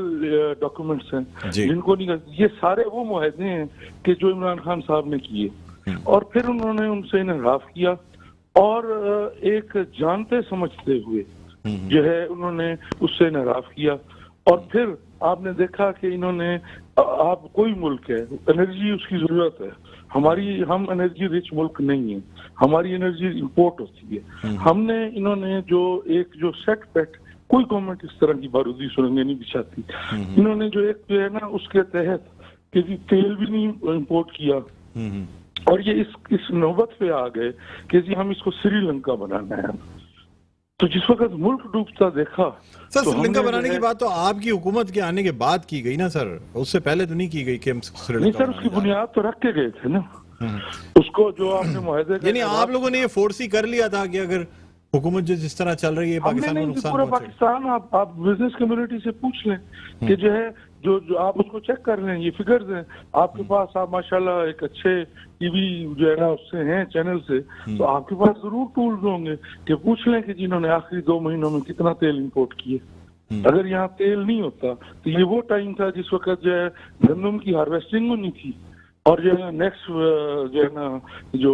डॉक्यूमेंट्स हैं जिनको नहीं, ये सारे वो मुआहदे हैं कि जो इमरान खान साहब ने किए और फिर उन्होंने उनसे इनहराफ किया और एक जानते समझते हुए जो है उन्होंने उससे इनहराफ किया। और फिर आपने देखा कि इन्होंने, आप कोई मुल्क है, एनर्जी उसकी जरूरत है, हम एनर्जी रिच मुल्क नहीं है, हमारी एनर्जी इंपोर्ट होती है। हमने इन्होंने जो सेट पेट, कोई गवर्नमेंट इस तरह की बारूदी सुरंगें नहीं बिछाती। इन्होंने जो है ना उसके तहत कि तेल भी नहीं इंपोर्ट किया और ये इस नौबत पे आ गए कि जी हम इसको श्रीलंका बनाना है। तो जिस वक्त मुल्क डूबता देखा सर, तो श्रीलंका बनाने की बात तो आपकी हुकूमत के आने के बाद की गई ना सर, उससे पहले तो नहीं की गई कि हम श्रीलंका। नहीं सर, उसकी बुनियाद तो रख के गए थे ना, उसको जो आपने मुआहदे, यानी आप लोगों ने ये फोर्स ही कर लिया था कि अगर हुकूमत जो जिस तरह चल रही है पाकिस्तान को नुकसान पूरा पाकिस्तान, आप बिजनेस कम्युनिटी से पूछ लें कि जो है जो आप उसको चेक कर लें, ये फिगर्स हैं आपके पास, आप माशाल्लाह एक अच्छे टीवी जो है ना उससे हैं चैनल से, तो आपके पास जरूर टूल्स होंगे कि पूछ लें कि जिन्होंने आखिरी 2 महीनों में कितना तेल इंपोर्ट किए। अगर यहाँ तेल नहीं होता तो ये वो टाइम था जिस वक्त जो है गंदम की हार्वेस्टिंग होनी थी और जो है नेक्स्ट जो है ना जो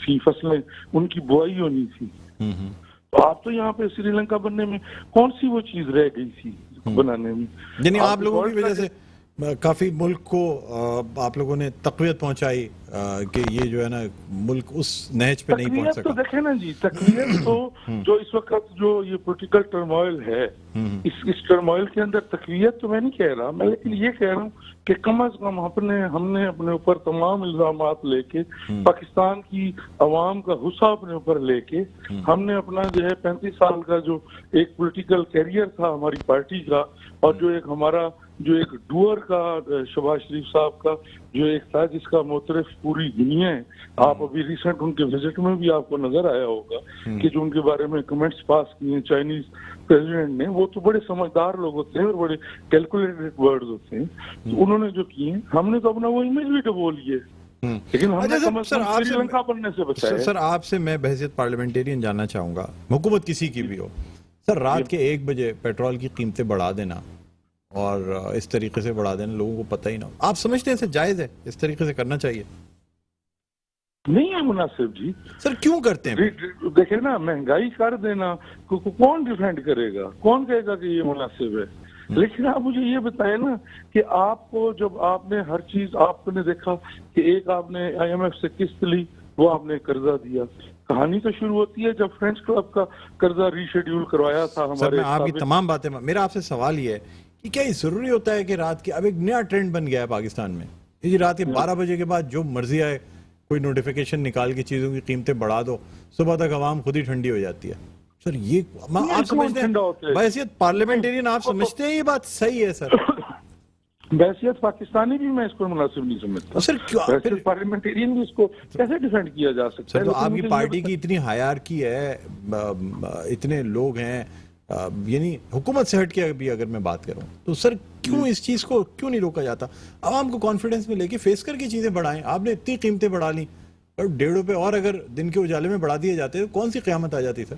थी फसलें उनकी बुआई होनी थी। तो आप तो यहाँ पे श्रीलंका बनने में कौन सी वो चीज रह गई थी बनाने में? यानी आप लोगों की वजह से काफी मुल्क को आप लोगों ने तकवीयत पहुंचाई कि ये जो है ना मुल्क उस नहज पे नहीं पहुंच सका। तो देखे ना जी, तकवीयत तो जो इस वक्त जो ये पॉलिटिकल टर्मोइल है, इस टर्मोइल के अंदर तकवीयत तो मैं नहीं कह रहा, मैं लेकिन ये कह रहा हूँ कि कम से कम हमने अपने ऊपर तमाम इल्जामात लेके, पाकिस्तान की अवाम का गुस्सा अपने ऊपर लेके, हमने अपना जो है 35 साल का जो एक पॉलिटिकल कैरियर था हमारी पार्टी का और जो एक हमारा जो एक डूअर का शहबाज शरीफ साहब का जो एक था जिसका मोतरफ पूरी दुनिया है। आप अभी रिसेंट उनके विजिट में भी आपको नजर आया होगा कि जो उनके बारे में कमेंट्स पास किए चाइनीज प्रेसिडेंट ने, वो तो बड़े समझदार लोग होते हैं और बड़े कैलकुलेटेड वर्ड्स होते हैं। तो उन्होंने जो किए, हमने तो अपना वो इमेज भी डबो लिए, लेकिन हमने श्रीलंका बनने से बचाया। सर आपसे मैं बहसियत पार्लियामेंटेरियन जानना चाहूंगा, हुकूमत किसी की भी हो सर, रात के 1 बजे पेट्रोल की कीमतें बढ़ा देना और इस तरीके से बढ़ा देना, लोगों को पता ही ना, आप समझते हैं जायज है? इस तरीके से करना चाहिए? नहीं है मुनासिब जी। सर क्यों करते हैं? देखे ना, महंगाई कर देना कौन डिफेंड करेगा, कौन कहेगा कि ये मुनासिब है? लेकिन आप मुझे ये बताएं ना कि आपको जब आपने हर चीज आपने देखा कि एक आपने IMF से किस्त ली, वो आपने कर्जा दिया, कहानी तो शुरू होती है जब फ्रेंच क्लब का कर्जा रीशेड्यूल करवाया था हमारे। सर मैं आपकी तमाम बातें, मेरा आपसे सवाल ये है कि क्या ये जरूरी होता है कि रात के, अब एक नया ट्रेंड बन गया है पाकिस्तान में, ये रात के 12 बजे के बाद जो मर्जी आए कोई नोटिफिकेशन निकाल के चीजों की कीमतें बढ़ा दो, सुबह तक आवाम खुद ही ठंडी हो जाती है। सर ये आप समझते हैं, बहसियत पार्लियामेंटेरियन आप समझते हैं ये बात सही है? सर बहसियत पाकिस्तानी भी मैं इसको मुनासिब नहीं समझता सर, क्यों पार्लियामेंटेरियन भी इसको कैसे डिफेंड किया जा सकता है? तो आपकी पार्टी की इतनी हायरार्की है, इतने लोग हैं, यानी हुकूमत से हट के भी अगर मैं बात करूं तो सर क्यों इस चीज को क्यों नहीं रोका जाता? आवाम को कॉन्फिडेंस में लेके फेस करके चीजें बढ़ाएं। आपने इतनी कीमतें बढ़ा ली और 1.5 रुपए और अगर दिन के उजाले में बढ़ा दिए जाते तो कौन सी क़यामत आ जाती सर?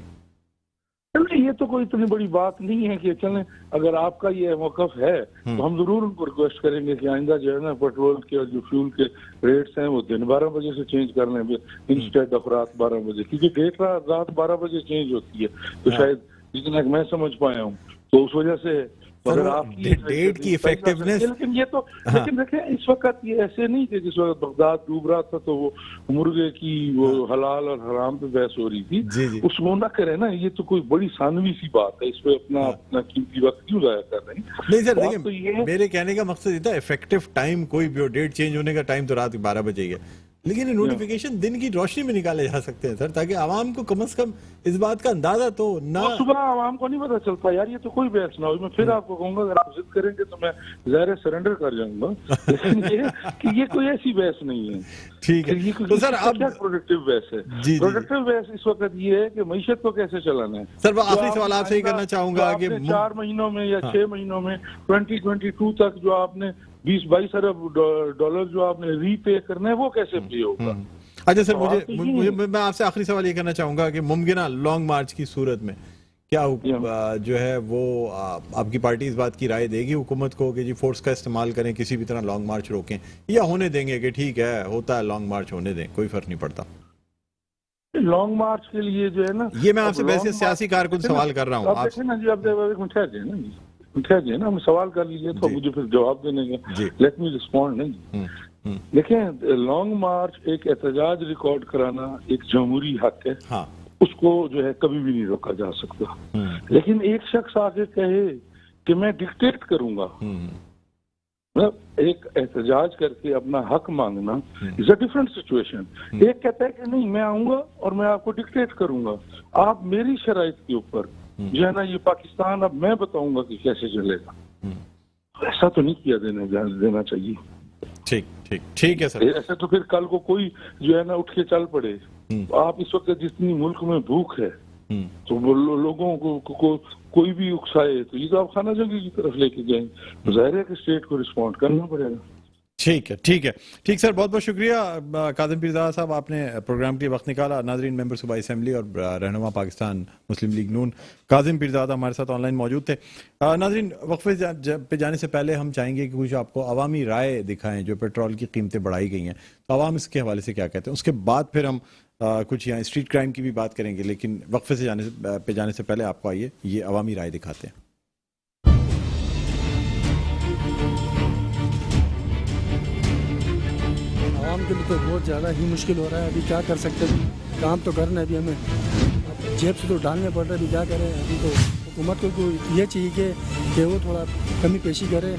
ये तो कोई इतनी बड़ी बात नहीं है कि चलें, अगर आपका ये मौक़िफ़ है तो हम जरूर उनको रिक्वेस्ट करेंगे कि आइंदा जो है ना पेट्रोल के और जो फ्यूल के रेट्स हैं वो दिन 12 बजे से चेंज कर लें इंस्टेड ऑफ रात 12 बजे, क्योंकि डेट रात 12 बजे चेंज होती है। तो शायद जितना मैं समझ पाया हूँ तो उस वजह से अगर आपकी डेट की इफेक्टिवनेस, लेकिन ये तो लेकिन देखें इस वक्त ये ऐसे नहीं कि जिस वक्त बगदाद डूब रहा था तो वो मुर्गे की वो हलाल और हराम पे बहस हो रही थी, उसमें ना करें ना, ये तो कोई बड़ी सानवी सी बात है, इस पे अपना कीमती वक्त क्यों जाया कर रहे हैं? नहीं सर देखिए, मेरे कहने का मकसद ये था इफेक्टिव टाइम कोई भी हो, डेट चेंज होने का टाइम तो रात 12 बजे ही है, लेकिन नोटिफिकेशन दिन की रोशनी में निकाले जा सकते हैं सर, ताकि आवाम को कम से कम इस बात का अंदाजा तो ना। सुबह आवाम को नहीं पता चलता यार, ये तो कोई बहस ना हो। मैं फिर आपको कहूंगा अगर आप जिद करेंगे तो मैं ज़ाहिर सरेंडर कर जाऊंगा, लेकिन ये कोई ऐसी बहस नहीं है। ठीक है तो सर अब क्या प्रोडक्टिव बहस है? प्रोडक्टिव बहस इस वक्त ये है कि मईशत को कैसे चलाना है। सर आखिरी सवाल आपसे ही करना चाहूंगा कि 4 महीनों में या 6 महीनों में 2022 तक जो आपने 20-22 अरब डॉलर जो आपने रीपे करना है वो कैसे पे होगा? अच्छा सर, बात तो यही है। मैं आपसे आखिरी सवाल ये करना चाहूंगा कि मुमकिन लॉन्ग मार्च की सूरत में क्या जो है वो आपकी पार्टी इस बात की राय देगी हुकूमत को कि जी फोर्स का इस्तेमाल करें, किसी भी तरह लॉन्ग मार्च रोकें, या होने देंगे कि ठीक है होता है लॉन्ग मार्च होने दें, कोई फर्क नहीं पड़ता? लॉन्ग मार्च के लिए जो है ना, ये मैं आपसे अब वैसे long सियासी march- कारकुन सवाल कर रहा हूँ। आप देखें ना जी, आप एक मिनट ठहर जाइए ना जी, ठहर जाइए ना, हम सवाल कर लीजिए तो जी। मुझे फिर जवाब देने का जी। लेट मी रिस्पॉन्ड नहीं। देखें, लॉन्ग मार्च एक एहतजाज रिकॉर्ड कराना एक जमहूरी हक है, हाँ। उसको जो है कभी भी नहीं रोका जा सकता। लेकिन एक शख्स आके कहे कि मैं डिक्टेट करूंगा, मतलब एक एहतजाज करके अपना हक मांगना इज अ डिफरेंट सिचुएशन। एक कहता है कि नहीं मैं आऊंगा और मैं आपको डिक्टेट करूंगा, आप मेरी शराइत के ऊपर जो है ना ये पाकिस्तान अब मैं बताऊंगा कि कैसे चलेगा। ऐसा तो नहीं किया देना चाहिए। ठीक है सर। ऐसे तो फिर कल को कोई जो है ना उठ के चल पड़े। आप इस वक्त जितनी मुल्क में भूख है तो वो लोगों को कोई भी उकसाए तो ये तो आप खाना जंगी की तरफ लेके जाएंगे, तो जाहिर है कि स्टेट को रिस्पॉन्ड करना पड़ेगा। ठीक सर, बहुत बहुत शुक्रिया काज़िम पीरज़ादा साहब, आपने प्रोग्राम के लिए वक्त निकाला। नाजरीन, मेंबर सूबाई असेंबली और रहनुमा पाकिस्तान मुस्लिम लीग नून काज़िम पीरज़ादा हमारे साथ ऑनलाइन मौजूद थे। नाजरीन, वक्फे पे जाने से पहले हम चाहेंगे कि कुछ आपको अवामी राय दिखाएं। जो पेट्रोल की कीमतें बढ़ाई गई हैं तो आवाम इसके हवाले से क्या कहते हैं, उसके बाद फिर हम कुछ यहाँ स्ट्रीट क्राइम की भी बात करेंगे। लेकिन वक्फे से जाने से पहले आपको आइए ये अवामी राय दिखाते हैं। आवाम के लिए तो बहुत ज़्यादा ही मुश्किल हो रहा है। अभी क्या कर सकते हैं, काम तो करना है, अभी हमें जेब से तो डालने पड़ रहा है। अभी क्या करें, अभी तो हुकूमत को ये चाहिए कि वो थोड़ा कमी पेशी करे।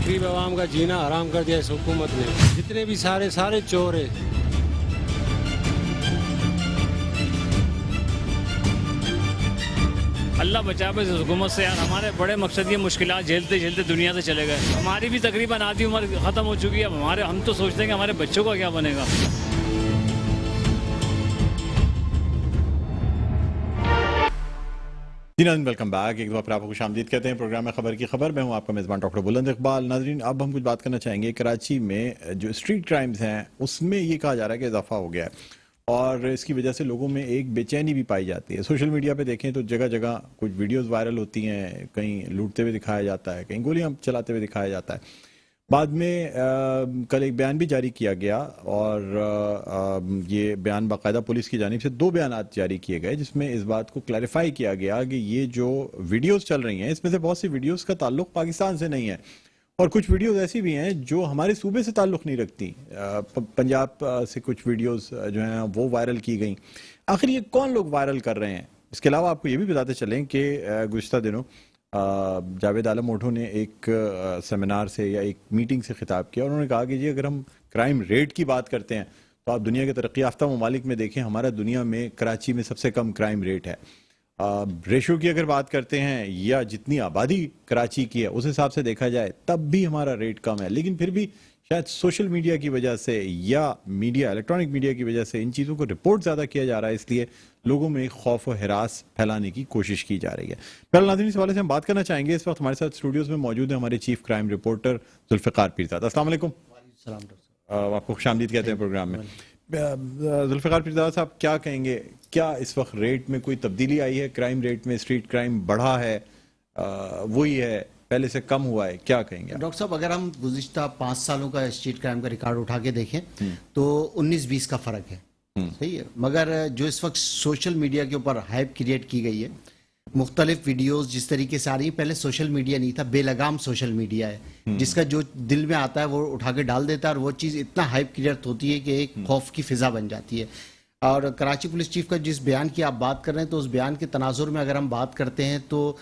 गरीब आवाम का जीना हराम कर दिया इस हुकूमत ने। जितने भी सारे चोर है। अल्लाह बचा इस हुकूमत से यार। हमारे बड़े मकसद ये मुश्किलात झेलते झेलते दुनिया से चले गए। हमारी भी तकरीबन आधी उम्र ख़त्म हो चुकी है। हम तो सोचते हैं कि हमारे बच्चों का क्या बनेगा। Welcome back. एक बार फिर आपको खुशामदीद कहते हैं प्रोग्राम में खबर की खबर। मैं हूं आपका मेज़बान डॉक्टर बुलंद इकबाल। नाजरीन, अब हम कुछ बात करना चाहेंगे कराची में जो स्ट्रीट क्राइम्स हैं उसमें ये कहा जा रहा है कि इजाफा हो गया है और इसकी वजह से लोगों में एक बेचैनी भी पाई जाती है। सोशल मीडिया पे देखें तो जगह जगह कुछ वीडियोस वायरल होती हैं, कहीं लूटते हुए दिखाया जाता है, कहीं गोलियां चलाते हुए दिखाया जाता है। बाद में कल एक बयान भी जारी किया गया और ये बयान बाकायदा पुलिस की जानिब से 2 बयानात जारी किए गए जिसमें इस बात को क्लैरिफाई किया गया कि ये जो वीडियोस चल रही हैं इसमें से बहुत सी वीडियोस का ताल्लुक पाकिस्तान से नहीं है और कुछ वीडियोस ऐसी भी हैं जो हमारे सूबे से ताल्लुक नहीं रखती। पंजाब से कुछ वीडियोस जो हैं वो वायरल की गई। आखिर ये कौन लोग वायरल कर रहे हैं? इसके अलावा आपको ये भी बताते चलें कि गुज़िश्ता दिनों जावेद आलम ओठो ने एक सेमिनार से या एक मीटिंग से खिताब किया और उन्होंने कहा कि जी अगर हम क्राइम रेट की बात करते हैं तो आप दुनिया के तरक्की याफ्ता ममालिक में देखें, हमारा दुनिया में कराची में सबसे कम क्राइम रेट है। रेशो की अगर बात करते हैं या जितनी आबादी कराची की है उस हिसाब से देखा जाए तब भी हमारा रेट कम है। लेकिन फिर भी शायद सोशल मीडिया की वजह से या इलेक्ट्रॉनिक मीडिया की वजह से इन चीज़ों को रिपोर्ट ज़्यादा किया जा रहा है, इसलिए लोगों में खौफ और हिरास फैलाने की कोशिश की जा रही है। पहले नाज़रीन, इस हवाले से हम बात करना चाहेंगे। इस वक्त हमारे साथ स्टूडियोज़ में मौजूद है हमारे chief crime reporter Zulfiqar Peerzada. अस्सलाम वालेकुम। आपको खुशामदीद कहते हैं प्रोग्राम में। जुल्फ़िकार पीरज़ादा साहब, क्या कहेंगे, क्या इस वक्त रेट में कोई तब्दीली आई है? क्राइम रेट में स्ट्रीट क्राइम बढ़ा है, वही है, पहले से कम हुआ है, क्या कहेंगे आप? डॉक्टर साहब, अगर हम गुज़िश्ता 5 सालों का स्ट्रीट क्राइम का रिकॉर्ड उठा के देखें तो 19-20 का फर्क है, सही है। मगर जो इस वक्त सोशल मीडिया के ऊपर हाइप क्रिएट की गई है, मुख्तलिफ वीडियोस जिस तरीके से आ रही है, पहले सोशल मीडिया नहीं था, बेलगाम सोशल मीडिया है, जिसका जो दिल में आता है वो उठा के डाल देता है और वो चीज़ इतना हाइप क्रिएट होती है कि एक खौफ की फिजा बन जाती है। और कराची पुलिस चीफ का जिस बयान की आप बात कर रहे हैं तो उस बयान के तनाजुर में अगर हम बात करते हैं तो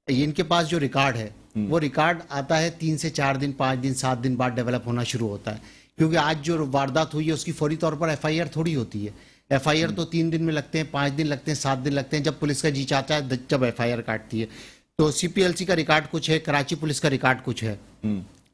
इनके पास जो रिकॉर्ड है वो रिकॉर्ड आता है 3 से 4 दिन, 5 दिन, 7 दिन बाद डेवलप होना शुरू होता है। क्योंकि आज जो वारदात हुई है उसकी फौरी तौर पर FIR थोड़ी होती है। FIR तो 3 दिन में लगते हैं, 5 दिन लगते हैं, 7 दिन लगते हैं, जब पुलिस का जी चाहता है जब FIR काटती है। तो CPLC का रिकॉर्ड कुछ है, कराची पुलिस का रिकॉर्ड कुछ है।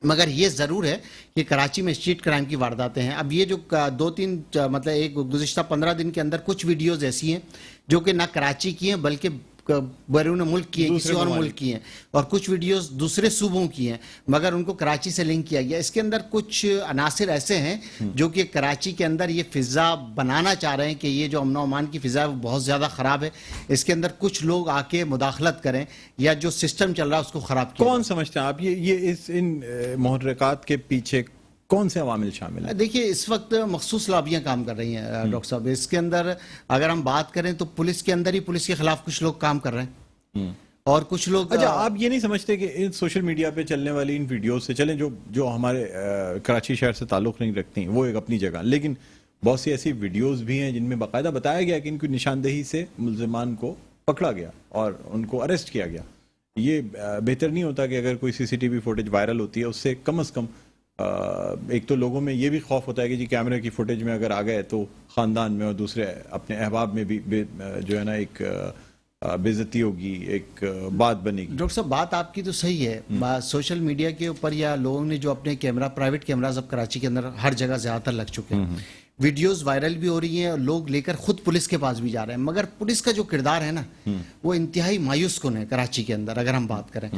मगर ये ज़रूर है कि कराची में स्ट्रीट क्राइम की वारदातें हैं। अब ये जो 2-3 मतलब एक गुज़िश्ता 15 दिन के अंदर कुछ वीडियोज़ ऐसी हैं जो कि ना कराची की हैं बल्कि बैरून मुल्क की है, दूसरे किसी और ममालिक। मुल्क की हैं, और कुछ वीडियोस दूसरे सूबों की हैं, मगर उनको कराची से लिंक किया गया। इसके अंदर कुछ अनासिर ऐसे हैं जो कि कराची के अंदर ये फिजा बनाना चाह रहे हैं कि ये जो अमन व अमान की फिजा है वो बहुत ज़्यादा ख़राब है, इसके अंदर कुछ लोग आके मुदाखलत करें या जो सिस्टम चल रहा है उसको ख़राब किया कौन समझते हैं आप ये इन मुहर्रिकात के पीछे कौन से अवामिल शामिल हैं? देखिए, इस वक्त मखसूस लॉबियां काम कर रही हैं डॉक्टर साहब। इसके अंदर अगर हम बात करें तो पुलिस के अंदर ही पुलिस के खिलाफ कुछ लोग काम कर रहे हैं और कुछ लोग अच्छा, आप ये नहीं समझते कि इन सोशल मीडिया पे चलने वाली इन वीडियोस से चलें जो हमारे कराची शहर से ताल्लुक़ नहीं रखती वो एक अपनी जगह, लेकिन बहुत सी ऐसी वीडियोस भी हैं जिनमें बाकायदा बताया गया कि इनकी निशानदेही से मुल्ज़िमान को पकड़ा गया और उनको अरेस्ट किया गया। ये बेहतर नहीं होता कि अगर कोई सीसीटीवी फुटेज वायरल होती है उससे कम से कम एक तो लोगों में ये भी खौफ होता है कि जी कैमरे की फुटेज में अगर आ गए तो ख़ानदान में और दूसरे अपने अहबाब में भी जो है ना एक बेइज्जती होगी, एक बात बनेगी। डॉक्टर साहब, बात आपकी तो सही है। सोशल मीडिया के ऊपर या लोगों ने जो अपने प्राइवेट कैमराज अब कराची के अंदर हर जगह ज्यादातर लग चुके हैं, वीडियोस वायरल भी हो रही हैं और लोग लेकर खुद पुलिस के पास भी जा रहे हैं, मगर पुलिस का जो किरदार है ना वो इंतहाई मायूस कुन है कराची के अंदर। अगर हम बात करें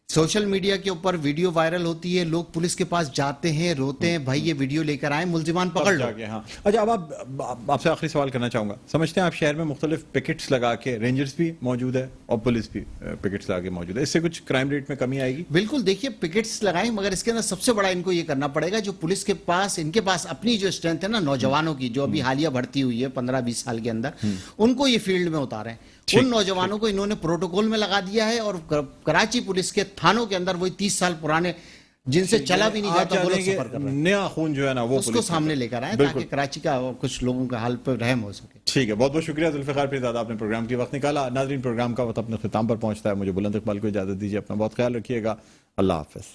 सोशल मीडिया के ऊपर वीडियो वायरल होती है, लोग पुलिस के पास जाते हैं, रोते हैं, भाई ये वीडियो लेकर आए, मुल्जिमान पकड़ लो। जाके, हाँ। अच्छा, अब आपसे आखिरी सवाल करना चाहूंगा, समझते हैं आप शहर में मुख्तलिफ पिकेट्स लगा के, रेंजर्स भी मौजूद है और पुलिस भी पिकेट्स लगा के मौजूद है, इससे कुछ क्राइम रेट में कमी आएगी? बिल्कुल, देखिए पिकेट्स लगाएं, मगर इसके अंदर सबसे बड़ा इनको ये करना पड़ेगा जो पुलिस के पास, इनके पास अपनी जो स्ट्रेंथ है ना नौजवानों की, जो अभी हालिया भर्ती हुई है 15-20 साल के अंदर, उनको ये फील्ड में उतारें। उन नौजवानों को इन्होंने प्रोटोकॉल में लगा दिया है और कराची पुलिस के थानों के अंदर वही 30 साल पुराने जिनसे चला भी नहीं जाता वो लोग सफर कर रहे हैं, नया खून जो है ना वो उसको सामने लेकर आए ताकि कराची का कुछ लोगों का हाल पर रहम हो सके। ठीक है, बहुत बहुत शुक्रिया जुल्फ़िकार पीरज़ादा, आपने प्रोग्राम के वक्त निकाला। नाज़रीन, प्रोग्राम का वक्त अपने ख़िताम पर पहुंचता है, मुझे बुलंद इक़बाल को इजाज़त दीजिए, अपना बहुत ख्याल रखिएगा, अल्लाह हाफ़िज़।